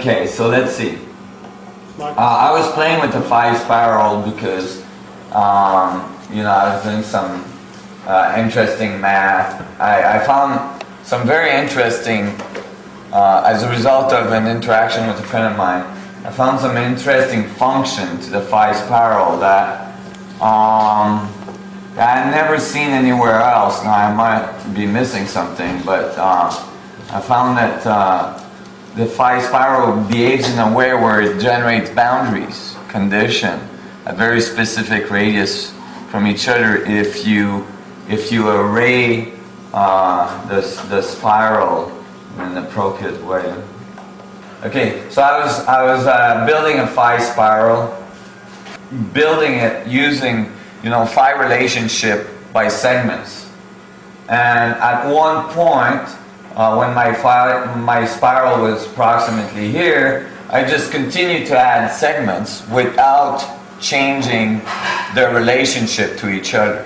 Okay, so let's see. I was playing with the 5 spiral because, you know, I was doing some interesting math. I found some very interesting, as a result of an interaction with a friend of mine, I found some interesting function to the 5 spiral that I've never seen anywhere else. Now I might be missing something, but I found that the 5 spiral behaves in a way where it generates boundaries, condition, a very specific radius from each other if you array the spiral in an appropriate way. Okay, so I was building a 5 spiral, building it using, you know, 5 relationship by segments, and at one point, when my spiral was approximately here, I just continued to add segments without changing their relationship to each other.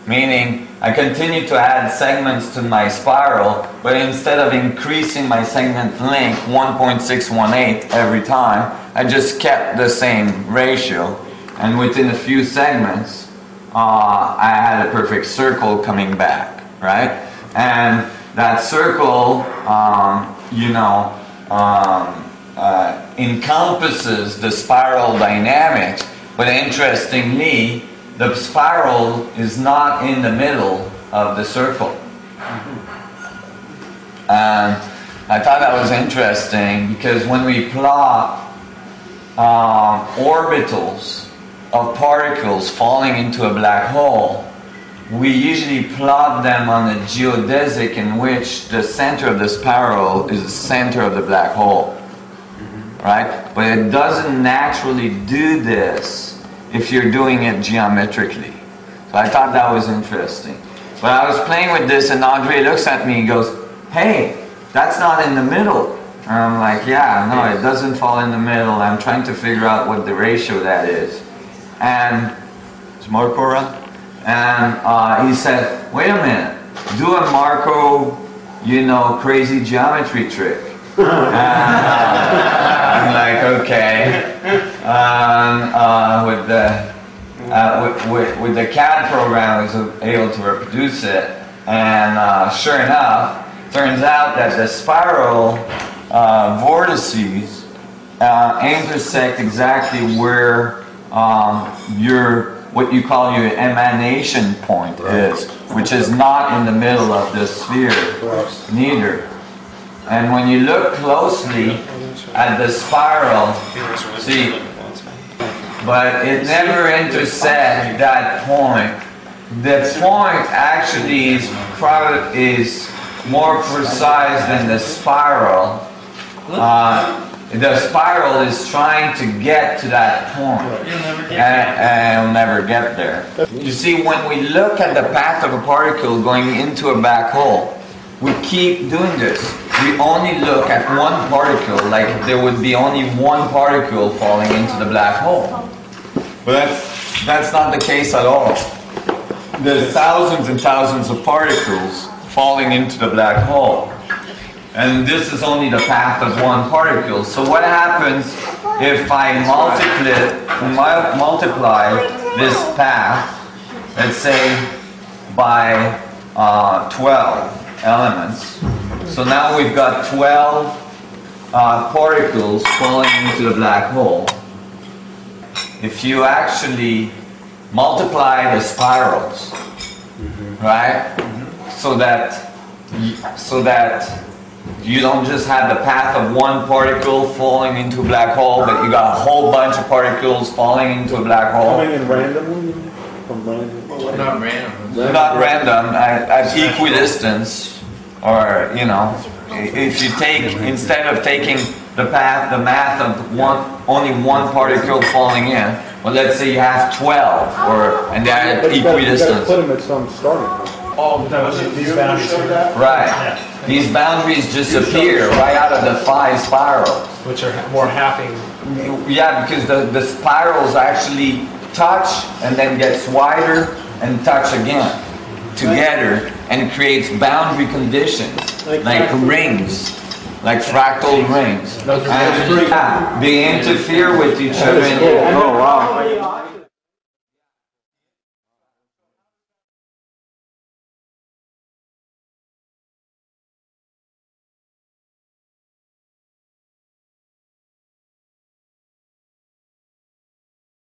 Meaning, I continued to add segments to my spiral, but instead of increasing my segment length 1.618 every time, I just kept the same ratio. And within a few segments, I had a perfect circle coming back, right? And that circle, you know, encompasses the spiral dynamics, but interestingly, the spiral is not in the middle of the circle. And I thought that was interesting because when we plot orbitals of particles falling into a black hole, we usually plot them on a geodesic in which the center of the spiral is the center of the black hole, right? But it doesn't naturally do this if you're doing it geometrically. So I thought that was interesting. But I was playing with this and Andre looks at me and goes, "Hey, that's not in the middle." And I'm like, "Yeah, no, it doesn't fall in the middle. I'm trying to figure out what the ratio that is." And is Marko around? And he said, "Wait a minute, do a Marko, you know, crazy geometry trick." I'm like, okay. With the CAD program, I was able to reproduce it, and sure enough, turns out that the spiral vortices intersect exactly where what you call your emanation point is, which is not in the middle of the sphere, neither. And when you look closely at the spiral, see, but it never intersects that point. The point actually is more precise than the spiral. The spiral is trying to get to that point, and it'll never get there. You see, when we look at the path of a particle going into a black hole, we keep doing this. We only look at one particle, like there would be only one particle falling into the black hole. But that's not the case at all. There's thousands and thousands of particles falling into the black hole. And this is only the path of one particle. So what happens if I multiply this path, let's say, by 12 elements? So now we've got 12 particles falling into the black hole. If you actually multiply the spirals, right, so that you don't just have the path of one particle falling into a black hole, but you got a whole bunch of particles falling into a black hole. Coming in randomly? From random? Not random. Not random, at equidistance, or, you know, if you take, instead of taking the math of only one particle falling in, well, let's say you have 12, and they're at equidistance. Put them at some starting point. Oh, these boundaries here. Right. Yeah. These boundaries disappear right out of the 5 spirals. Which are more halving. Yeah, because the spirals actually touch and then gets wider and touch again together and creates boundary conditions like rings, like fractal rings. Those are And they interfere with each other. Oh, wow.